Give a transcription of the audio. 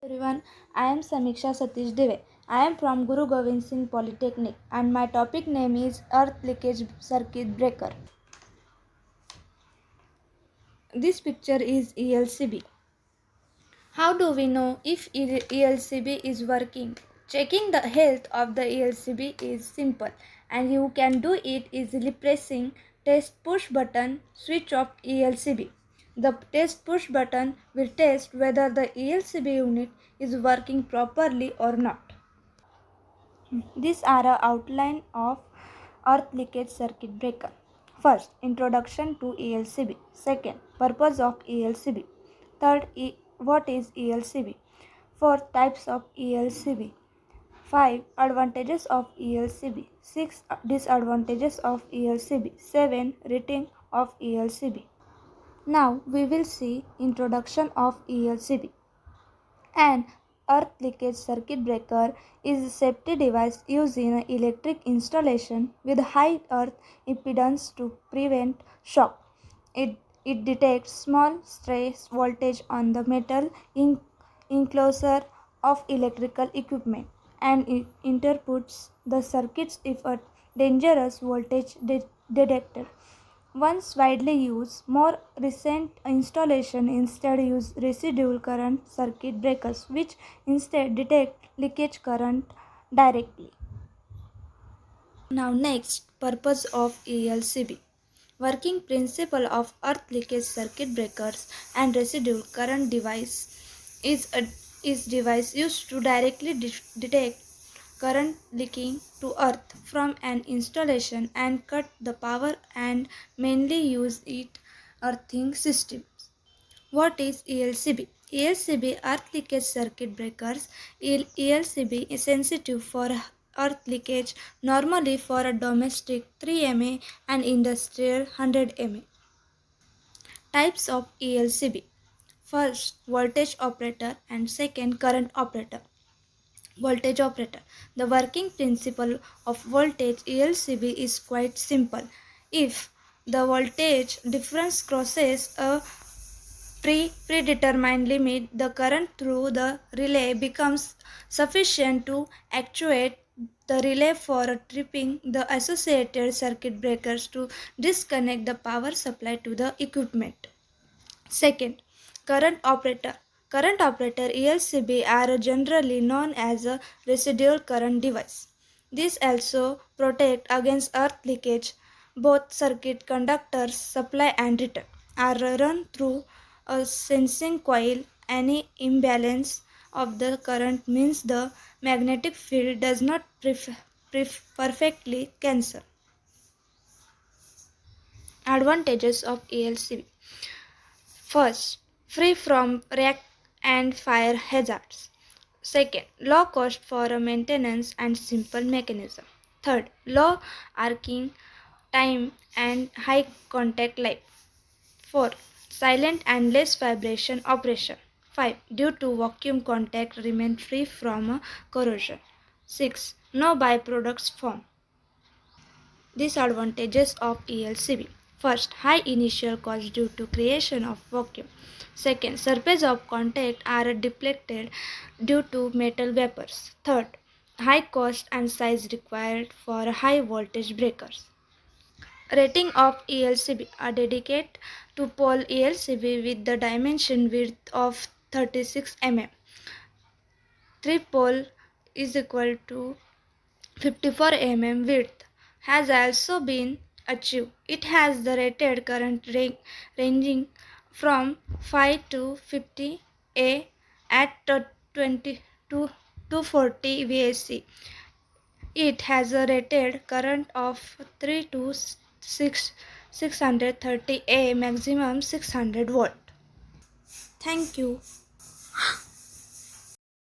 Everyone, I am Samiksha Satish Deve. I am from Guru Govind Singh Polytechnic and my topic name is Earth Leakage Circuit Breaker. This picture is ELCB. How do we know if ELCB is working? Checking the health of the ELCB is simple and you can do it easily pressing test push button switch off ELCB. The test push button will test whether the ELCB unit is working properly or not. These are an outline of earth leakage circuit breaker. First, introduction to ELCB. Second, purpose of ELCB. Third, what is ELCB? Fourth, types of ELCB. 5. Advantages of ELCB. 6. Disadvantages of ELCB. 7. Rating of ELCB. Now we will see introduction of ELCB. An earth leakage circuit breaker is a safety device used in an electric installation with high earth impedance to prevent shock. It detects small stray voltage on the metal enclosure of electrical equipment and it interrupts the circuits if a dangerous voltage detected. Once widely used, more recent installations instead use residual current circuit breakers, which instead detect leakage current directly. Now next, purpose of ELCB. Working principle of earth leakage circuit breakers and residual current device is device used to directly detect current leaking to earth from an installation and cut the power and mainly use it earthing systems. What is ELCB? ELCB earth leakage circuit breakers. ELCB is sensitive for earth leakage normally for a domestic 3 mA and industrial 100 mA. Types of ELCB. First, voltage operator and second, current operator. Voltage operator. The working principle of voltage ELCB is quite simple. If the voltage difference crosses a predetermined limit, the current through the relay becomes sufficient to actuate the relay for tripping the associated circuit breakers to disconnect the power supply to the equipment. Second, current operator. Current operator ELCB are generally known as a residual current device. These also protect against earth leakage. Both circuit conductors, supply and return, are run through a sensing coil. Any imbalance of the current means the magnetic field does not perfectly cancel. Advantages of ELCB. First, free from wreck and fire hazards. Second, low cost for a maintenance and simple mechanism. Third, low arcing time and high contact life. Fourth, silent and less vibration operation. 5. Due to vacuum contact remain free from corrosion. 6. No byproducts form. Disadvantages of ELCB. First, high initial cost due to creation of vacuum. Second, surface of contact are depleted due to metal vapors. Third, high cost and size required for high voltage breakers. Rating of ELCB are dedicated to pole ELCB with the dimension width of 36 mm. 3 pole is equal to 54 mm width has also been achieved. It has the rated current ranging from 5 to 50 A at 20 to 240 VAC. It has a rated current of 3 to 630 A, maximum 600 volt. Thank you.